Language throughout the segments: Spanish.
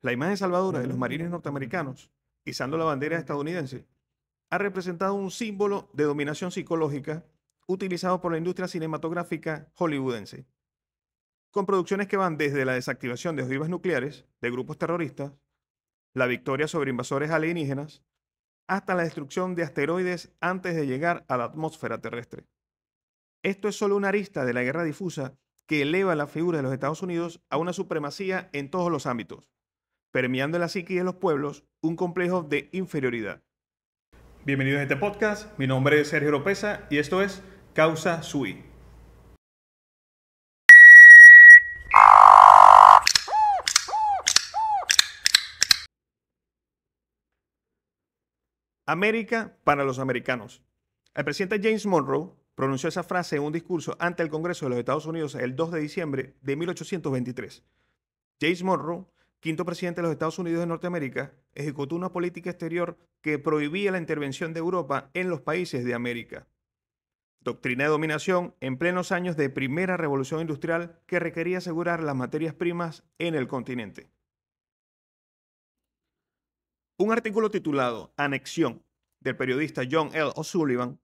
La imagen salvadora de los marines norteamericanos, izando la bandera estadounidense, ha representado un símbolo de dominación psicológica utilizado por la industria cinematográfica hollywoodense, con producciones que van desde la desactivación de ojivas nucleares de grupos terroristas, la victoria sobre invasores alienígenas, hasta la destrucción de asteroides antes de llegar a la atmósfera terrestre. Esto es solo una arista de la guerra difusa que eleva la figura de los Estados Unidos a una supremacía en todos los ámbitos, permeando en la psique de los pueblos un complejo de inferioridad. Bienvenidos a este podcast, mi nombre es Sergio Lopeza y esto es Causa Sui. América para los americanos. El presidente James Monroe pronunció esa frase en un discurso ante el Congreso de los Estados Unidos el 2 de diciembre de 1823. James Monroe, quinto presidente de los Estados Unidos de Norteamérica, ejecutó una política exterior que prohibía la intervención de Europa en los países de América. Doctrina de dominación en plenos años de primera revolución industrial que requería asegurar las materias primas en el continente. Un artículo titulado Anexión del periodista John L. O'Sullivan,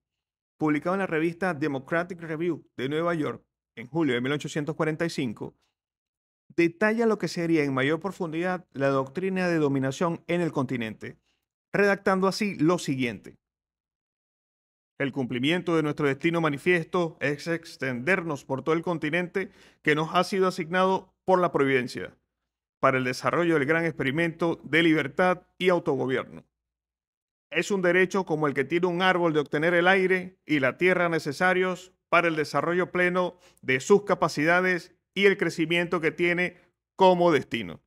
publicado en la revista Democratic Review de Nueva York en julio de 1845, detalla lo que sería en mayor profundidad la doctrina de dominación en el continente, redactando así lo siguiente. El cumplimiento de nuestro destino manifiesto es extendernos por todo el continente que nos ha sido asignado por la providencia, para el desarrollo del gran experimento de libertad y autogobierno. Es un derecho como el que tiene un árbol de obtener el aire y la tierra necesarios para el desarrollo pleno de sus capacidades y el crecimiento que tiene como destino.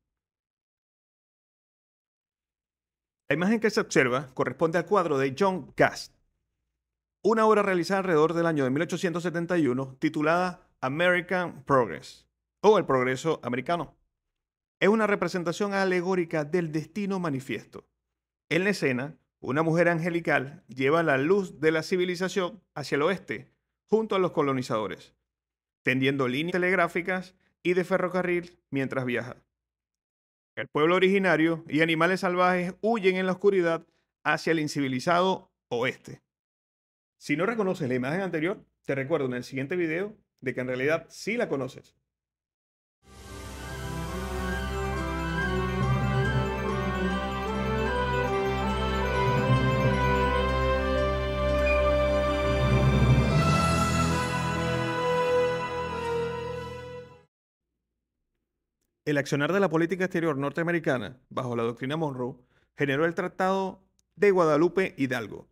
La imagen que se observa corresponde al cuadro de John Gast, una obra realizada alrededor del año de 1871 titulada American Progress o El Progreso Americano. Es una representación alegórica del destino manifiesto. En la escena, una mujer angelical lleva la luz de la civilización hacia el oeste, junto a los colonizadores, tendiendo líneas telegráficas y de ferrocarril mientras viaja. El pueblo originario y animales salvajes huyen en la oscuridad hacia el incivilizado oeste. Si no reconoces la imagen anterior, te recuerdo en el siguiente video de que en realidad sí la conoces. El accionar de la política exterior norteamericana, bajo la doctrina Monroe, generó el Tratado de Guadalupe Hidalgo.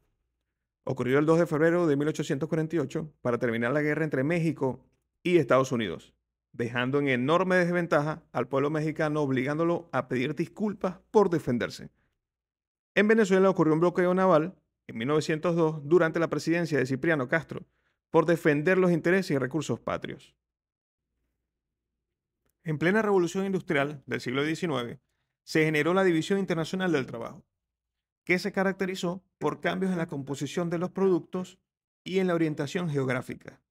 Ocurrió el 2 de febrero de 1848 para terminar la guerra entre México y Estados Unidos, dejando en enorme desventaja al pueblo mexicano, obligándolo a pedir disculpas por defenderse. En Venezuela ocurrió un bloqueo naval en 1902 durante la presidencia de Cipriano Castro por defender los intereses y recursos patrios. En plena revolución industrial del siglo XIX, se generó la División Internacional del Trabajo, que se caracterizó por cambios en la composición de los productos y en la orientación geográfica.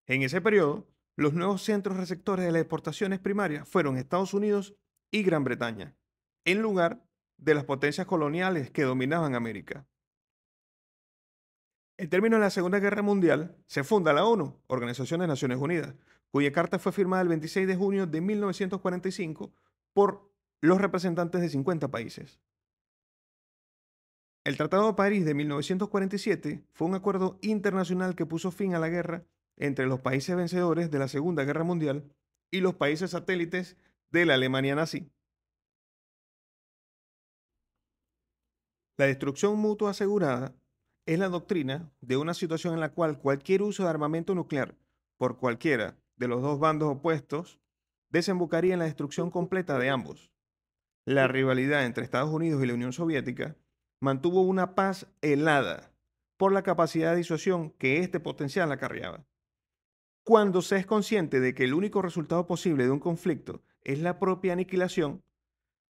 En ese periodo, los nuevos centros receptores de las exportaciones primarias fueron Estados Unidos y Gran Bretaña, en lugar de las potencias coloniales que dominaban América. En términos de la Segunda Guerra Mundial, se funda la ONU, Organización de Naciones Unidas, cuya carta fue firmada el 26 de junio de 1945 por los representantes de 50 países. El Tratado de París de 1947 fue un acuerdo internacional que puso fin a la guerra entre los países vencedores de la Segunda Guerra Mundial y los países satélites de la Alemania nazi. La destrucción mutua asegurada es la doctrina de una situación en la cual cualquier uso de armamento nuclear por cualquiera de los dos bandos opuestos desembocaría en la destrucción completa de ambos. La rivalidad entre Estados Unidos y la Unión Soviética mantuvo una paz helada por la capacidad de disuasión que este potencial acarreaba. Cuando se es consciente de que el único resultado posible de un conflicto es la propia aniquilación,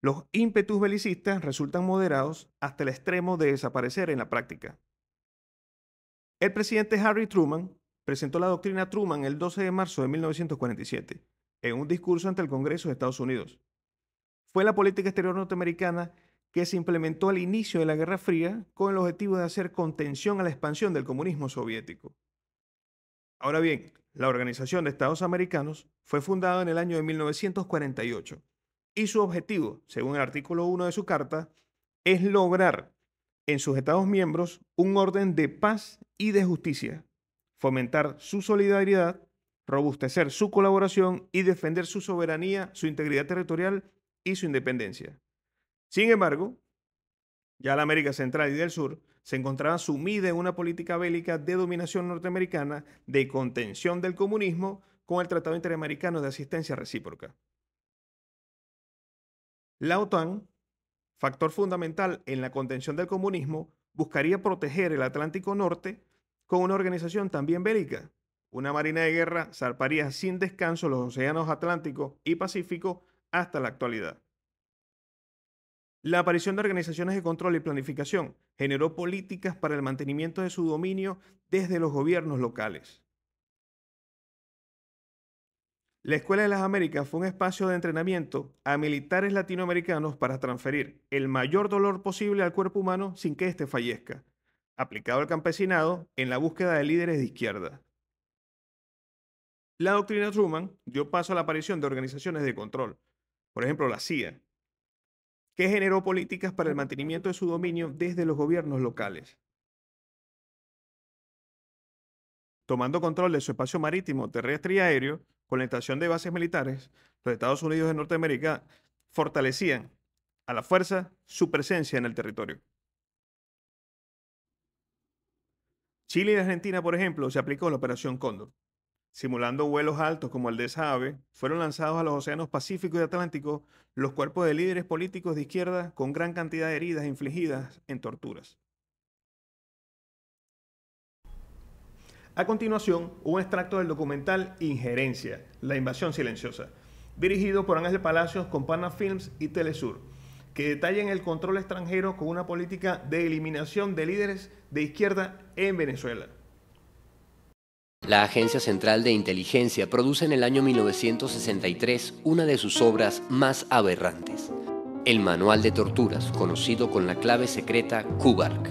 los ímpetus belicistas resultan moderados hasta el extremo de desaparecer en la práctica. El presidente Harry Truman presentó la doctrina Truman el 12 de marzo de 1947 en un discurso ante el Congreso de Estados Unidos. fue la política exterior norteamericana que se implementó al inicio de la Guerra Fría con el objetivo de hacer contención a la expansión del comunismo soviético. Ahora bien, la Organización de Estados Americanos fue fundada en el año de 1948 y su objetivo, según el artículo 1 de su carta, es lograr en sus Estados miembros un orden de paz y de justicia, fomentar su solidaridad, robustecer su colaboración y defender su soberanía, su integridad territorial y su independencia. Sin embargo, ya la América Central y del Sur se encontraba sumida en una política bélica de dominación norteamericana de contención del comunismo con el Tratado Interamericano de Asistencia Recíproca. La OTAN, factor fundamental en la contención del comunismo, buscaría proteger el Atlántico Norte con una organización también bélica. Una marina de guerra zarparía sin descanso los océanos Atlántico y Pacífico hasta la actualidad. La aparición de organizaciones de control y planificación generó políticas para el mantenimiento de su dominio desde los gobiernos locales. La Escuela de las Américas fue un espacio de entrenamiento a militares latinoamericanos para transferir el mayor dolor posible al cuerpo humano sin que éste fallezca, aplicado al campesinado en la búsqueda de líderes de izquierda. La doctrina Truman dio paso a la aparición de organizaciones de control, por ejemplo la CIA, que generó políticas para el mantenimiento de su dominio desde los gobiernos locales. Tomando control de su espacio marítimo, terrestre y aéreo, con la instalación de bases militares, los Estados Unidos de Norteamérica fortalecían a la fuerza su presencia en el territorio. Chile y Argentina, por ejemplo, se aplicó la Operación Cóndor. Simulando vuelos altos como el de esa ave, fueron lanzados a los océanos Pacífico y Atlántico los cuerpos de líderes políticos de izquierda con gran cantidad de heridas infligidas en torturas. A continuación, un extracto del documental Injerencia, la invasión silenciosa, dirigido por Ángel Palacios con Pana Films y Telesur, que detallan el control extranjero con una política de eliminación de líderes de izquierda en Venezuela. La Agencia Central de Inteligencia produce en el año 1963 una de sus obras más aberrantes, el Manual de Torturas, conocido con la clave secreta QBARC.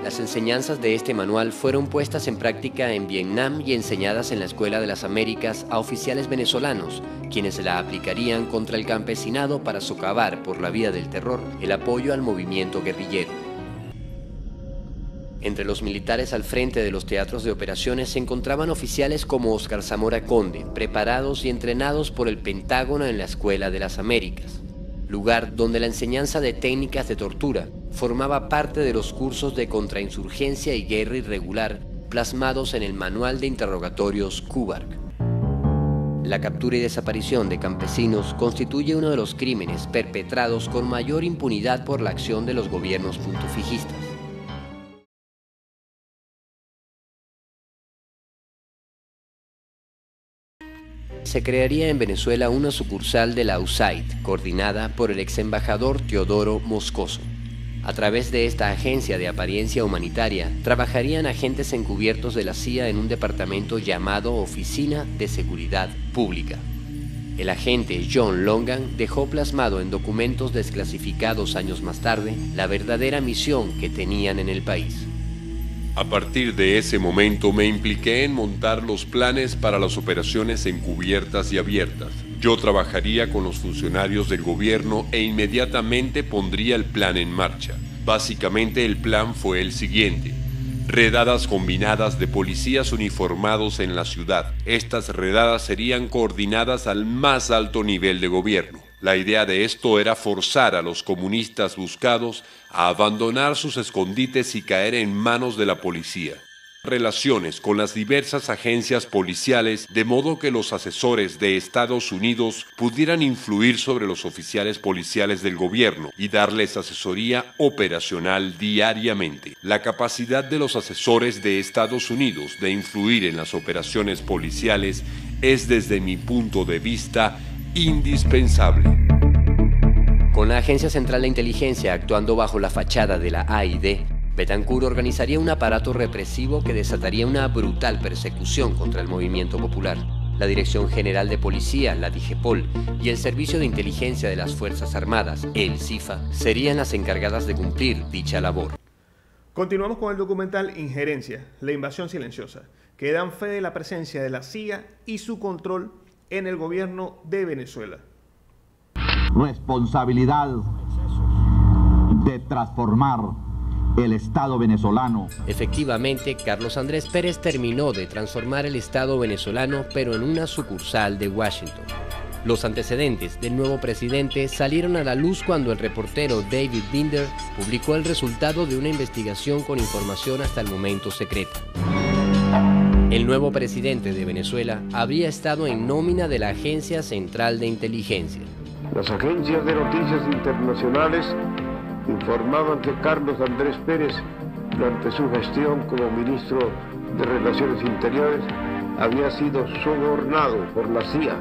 Las enseñanzas de este manual fueron puestas en práctica en Vietnam y enseñadas en la Escuela de las Américas a oficiales venezolanos, quienes la aplicarían contra el campesinado para socavar por la vía del terror el apoyo al movimiento guerrillero. Entre los militares al frente de los teatros de operaciones se encontraban oficiales como Óscar Zamora Conde, preparados y entrenados por el Pentágono en la Escuela de las Américas, lugar donde la enseñanza de técnicas de tortura formaba parte de los cursos de contrainsurgencia y guerra irregular plasmados en el Manual de Interrogatorios QBARC. La captura y desaparición de campesinos constituye uno de los crímenes perpetrados con mayor impunidad por la acción de los gobiernos puntofijistas. Se crearía en Venezuela una sucursal de la USAID, coordinada por el ex embajador Teodoro Moscoso. A través de esta agencia de apariencia humanitaria, trabajarían agentes encubiertos de la CIA en un departamento llamado Oficina de Seguridad Pública. El agente John Longan dejó plasmado en documentos desclasificados años más tarde la verdadera misión que tenían en el país. A partir de ese momento me impliqué en montar los planes para las operaciones encubiertas y abiertas. Yo trabajaría con los funcionarios del gobierno e inmediatamente pondría el plan en marcha. Básicamente el plan fue el siguiente: redadas combinadas de policías uniformados en la ciudad. Estas redadas serían coordinadas al más alto nivel de gobierno. La idea de esto era forzar a los comunistas buscados a abandonar sus escondites y caer en manos de la policía. Relaciones con las diversas agencias policiales, de modo que los asesores de Estados Unidos pudieran influir sobre los oficiales policiales del gobierno y darles asesoría operacional diariamente. La capacidad de los asesores de Estados Unidos de influir en las operaciones policiales es, desde mi punto de vista, indispensable. Con la Agencia Central de Inteligencia actuando bajo la fachada de la AID, Betancur organizaría un aparato represivo que desataría una brutal persecución contra el movimiento popular. La Dirección General de Policía, la DIGEPOL, y el Servicio de Inteligencia de las Fuerzas Armadas, el CIFA, serían las encargadas de cumplir dicha labor. Continuamos con el documental Injerencia, la invasión silenciosa, que dan fe de la presencia de la CIA y su control en el gobierno de Venezuela. Responsabilidad de transformar el Estado venezolano. Efectivamente, Carlos Andrés Pérez terminó de transformar el Estado venezolano, pero en una sucursal de Washington. Los antecedentes del nuevo presidente salieron a la luz cuando el reportero David Binder publicó el resultado de una investigación con información hasta el momento secreta. El nuevo presidente de Venezuela habría estado en nómina de la Agencia Central de Inteligencia. Las agencias de noticias internacionales informaban que Carlos Andrés Pérez, durante su gestión como ministro de Relaciones Interiores, había sido sobornado por la CIA.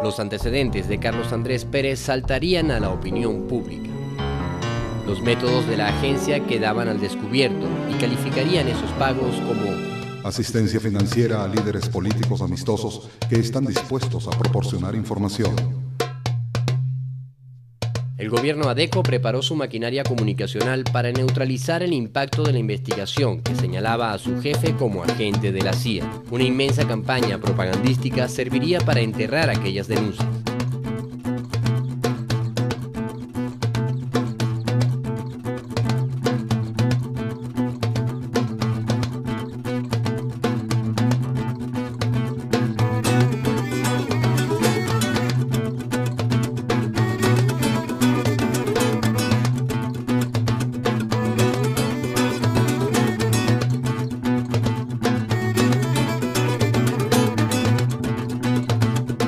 Los antecedentes de Carlos Andrés Pérez saltarían a la opinión pública. Los métodos de la agencia quedaban al descubierto y calificarían esos pagos como asistencia financiera a líderes políticos amistosos que están dispuestos a proporcionar información. El gobierno Adeco preparó su maquinaria comunicacional para neutralizar el impacto de la investigación que señalaba a su jefe como agente de la CIA. Una inmensa campaña propagandística serviría para enterrar aquellas denuncias.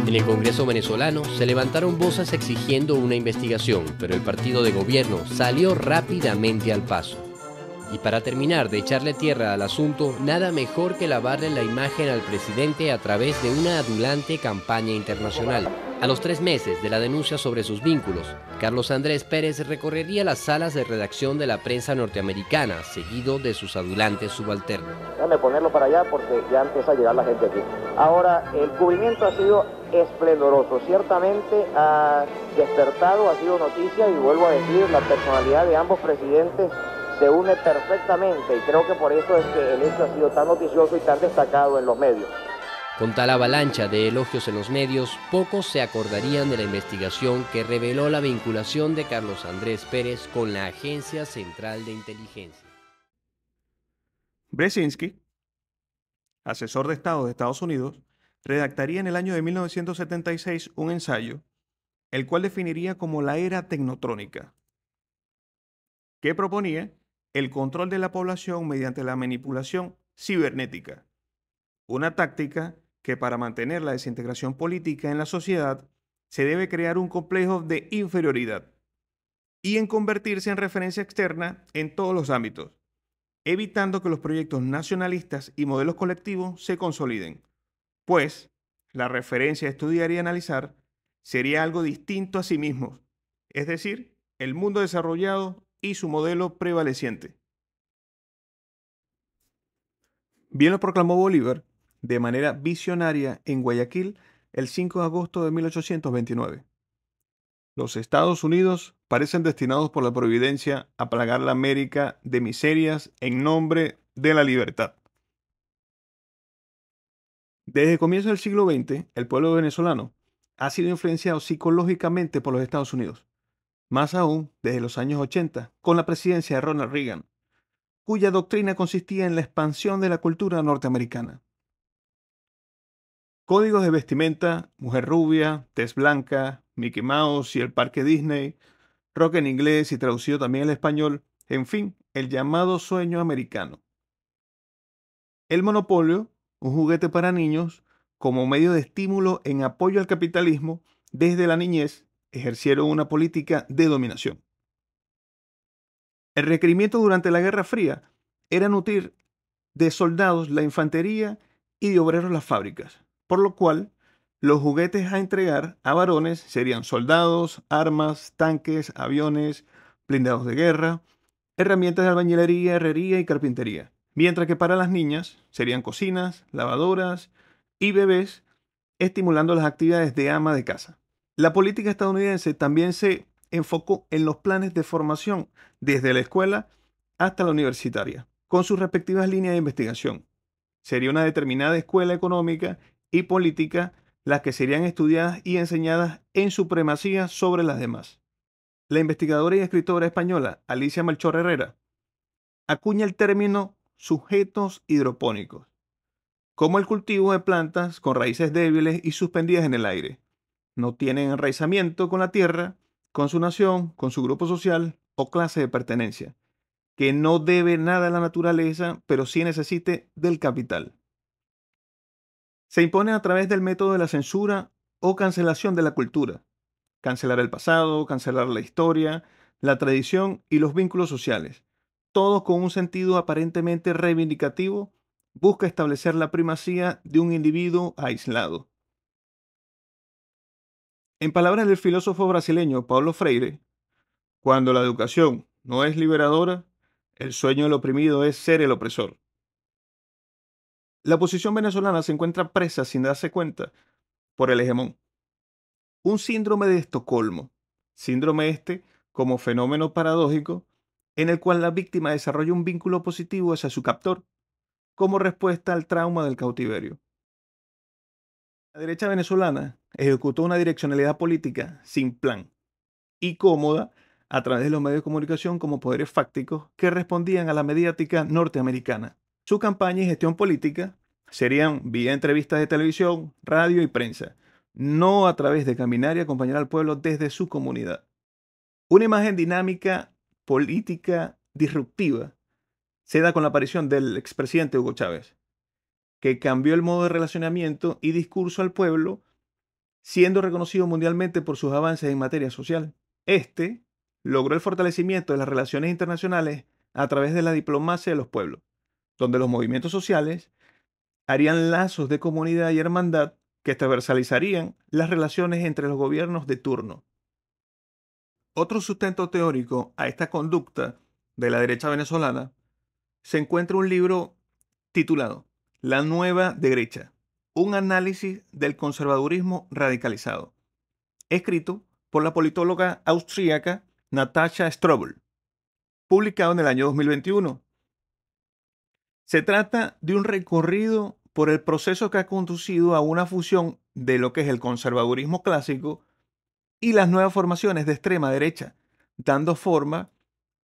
En el Congreso venezolano se levantaron voces exigiendo una investigación, pero el partido de gobierno salió rápidamente al paso. Y para terminar de echarle tierra al asunto, nada mejor que lavarle la imagen al presidente a través de una adulante campaña internacional. A los 3 meses de la denuncia sobre sus vínculos, Carlos Andrés Pérez recorrería las salas de redacción de la prensa norteamericana, seguido de sus adulantes subalternos. Déjame ponerlo para allá porque ya empieza a llegar la gente aquí. Ahora, el cubrimiento ha sido esplendoroso, ciertamente ha despertado, ha sido noticia, y vuelvo a decir, la personalidad de ambos presidentes se une perfectamente, y creo que por eso es que el hecho ha sido tan noticioso y tan destacado en los medios. Con tal avalancha de elogios en los medios, pocos se acordarían de la investigación que reveló la vinculación de Carlos Andrés Pérez con la Agencia Central de Inteligencia. Brzezinski, asesor de Estado de Estados Unidos, redactaría en el año de 1976 un ensayo, el cual definiría como la era tecnotrónica, que proponía el control de la población mediante la manipulación cibernética, una táctica que para mantener la desintegración política en la sociedad se debe crear un complejo de inferioridad y en convertirse en referencia externa en todos los ámbitos, evitando que los proyectos nacionalistas y modelos colectivos se consoliden, pues la referencia a estudiar y analizar sería algo distinto a sí mismos, es decir, el mundo desarrollado y su modelo prevaleciente. Bien lo proclamó Bolívar de manera visionaria en Guayaquil el 5 de agosto de 1829. Los Estados Unidos parecen destinados por la providencia a plagar la América de miserias en nombre de la libertad. Desde el comienzo del siglo XX, el pueblo venezolano ha sido influenciado psicológicamente por los Estados Unidos, más aún desde los años 80, con la presidencia de Ronald Reagan, cuya doctrina consistía en la expansión de la cultura norteamericana. Códigos de vestimenta, mujer rubia, tez blanca, Mickey Mouse y el parque Disney, rock en inglés y traducido también al español, en fin, el llamado sueño americano. El monopolio, un juguete para niños, como medio de estímulo en apoyo al capitalismo, desde la niñez ejercieron una política de dominación. El requerimiento durante la Guerra Fría era nutrir de soldados la infantería y de obreros las fábricas, por lo cual los juguetes a entregar a varones serían soldados, armas, tanques, aviones, blindados de guerra, herramientas de albañilería, herrería y carpintería, mientras que para las niñas serían cocinas, lavadoras y bebés, estimulando las actividades de ama de casa. La política estadounidense también se enfocó en los planes de formación desde la escuela hasta la universitaria, con sus respectivas líneas de investigación. Sería una determinada escuela económica y política las que serían estudiadas y enseñadas en supremacía sobre las demás. La investigadora y escritora española Alicia Melchor Herrera acuña el término sujetos hidropónicos, como el cultivo de plantas con raíces débiles y suspendidas en el aire. No tienen enraizamiento con la tierra, con su nación, con su grupo social o clase de pertenencia, que no debe nada a la naturaleza, pero sí necesite del capital. Se impone a través del método de la censura o cancelación de la cultura. Cancelar el pasado, cancelar la historia, la tradición y los vínculos sociales. Todo con un sentido aparentemente reivindicativo, busca establecer la primacía de un individuo aislado. En palabras del filósofo brasileño Paulo Freire, cuando la educación no es liberadora, el sueño del oprimido es ser el opresor. La oposición venezolana se encuentra presa sin darse cuenta por el hegemón. Un síndrome de Estocolmo, síndrome este como fenómeno paradójico en el cual la víctima desarrolla un vínculo positivo hacia su captor, como respuesta al trauma del cautiverio. La derecha venezolana ejecutó una direccionalidad política sin plan y cómoda a través de los medios de comunicación como poderes fácticos que respondían a la mediática norteamericana. Su campaña y gestión política serían vía entrevistas de televisión, radio y prensa, no a través de caminar y acompañar al pueblo desde su comunidad. Una imagen dinámica, política, disruptiva, se da con la aparición del expresidente Hugo Chávez, que cambió el modo de relacionamiento y discurso al pueblo, siendo reconocido mundialmente por sus avances en materia social. Este logró el fortalecimiento de las relaciones internacionales a través de la diplomacia de los pueblos, donde los movimientos sociales harían lazos de comunidad y hermandad que transversalizarían las relaciones entre los gobiernos de turno. Otro sustento teórico a esta conducta de la derecha venezolana se encuentra un libro titulado La Nueva Derecha, un análisis del conservadurismo radicalizado, escrito por la politóloga austríaca Natascha Strobel, publicado en el año 2021. Se trata de un recorrido por el proceso que ha conducido a una fusión de lo que es el conservadurismo clásico y las nuevas formaciones de extrema derecha, dando forma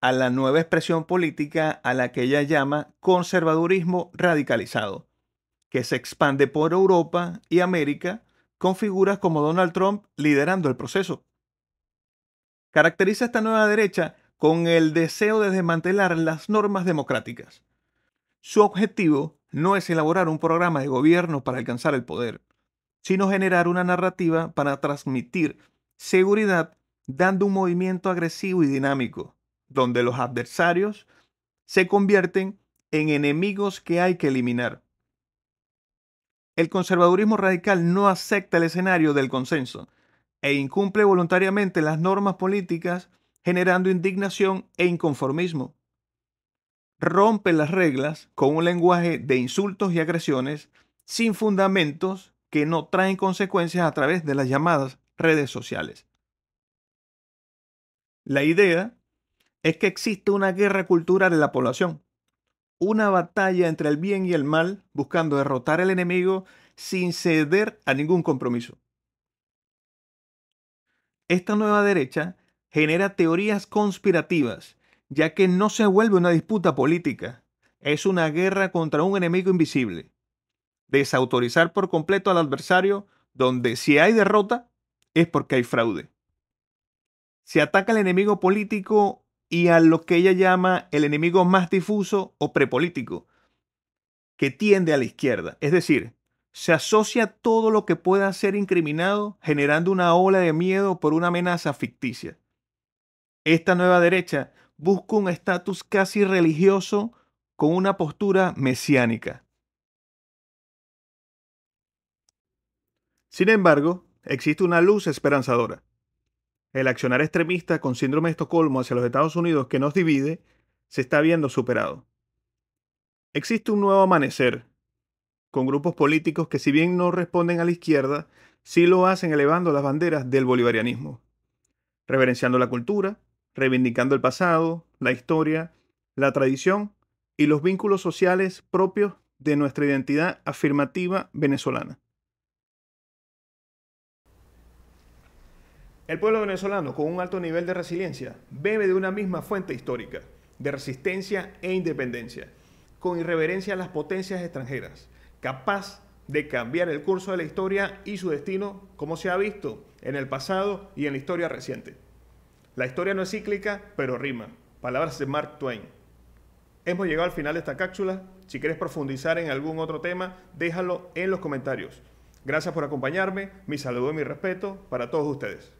a la nueva expresión política a la que ella llama conservadurismo radicalizado, que se expande por Europa y América con figuras como Donald Trump liderando el proceso. Caracteriza esta nueva derecha con el deseo de desmantelar las normas democráticas. Su objetivo no es elaborar un programa de gobierno para alcanzar el poder, sino generar una narrativa para transmitir seguridad dando un movimiento agresivo y dinámico, donde los adversarios se convierten en enemigos que hay que eliminar. El conservadurismo radical no acepta el escenario del consenso e incumple voluntariamente las normas políticas, generando indignación e inconformismo. Rompe las reglas con un lenguaje de insultos y agresiones sin fundamentos que no traen consecuencias a través de las llamadas redes sociales. La idea es que existe una guerra cultural en la población, una batalla entre el bien y el mal, buscando derrotar al enemigo sin ceder a ningún compromiso. Esta nueva derecha genera teorías conspirativas, ya que no se vuelve una disputa política, es una guerra contra un enemigo invisible. Desautorizar por completo al adversario, donde si hay derrota, es porque hay fraude. Se ataca al enemigo político y a lo que ella llama el enemigo más difuso o prepolítico, que tiende a la izquierda. Es decir, se asocia todo lo que pueda ser incriminado, generando una ola de miedo por una amenaza ficticia. Esta nueva derecha busca un estatus casi religioso con una postura mesiánica. Sin embargo, existe una luz esperanzadora. El accionar extremista con síndrome de Estocolmo hacia los Estados Unidos que nos divide se está viendo superado. Existe un nuevo amanecer, con grupos políticos que si bien no responden a la izquierda, sí lo hacen elevando las banderas del bolivarianismo, reverenciando la cultura, reivindicando el pasado, la historia, la tradición y los vínculos sociales propios de nuestra identidad afirmativa venezolana. El pueblo venezolano, con un alto nivel de resiliencia, bebe de una misma fuente histórica, de resistencia e independencia, con irreverencia a las potencias extranjeras, capaz de cambiar el curso de la historia y su destino, como se ha visto en el pasado y en la historia reciente. La historia no es cíclica, pero rima. Palabras de Mark Twain. Hemos llegado al final de esta cápsula. Si quieres profundizar en algún otro tema, déjalo en los comentarios. Gracias por acompañarme. Mi saludo y mi respeto para todos ustedes.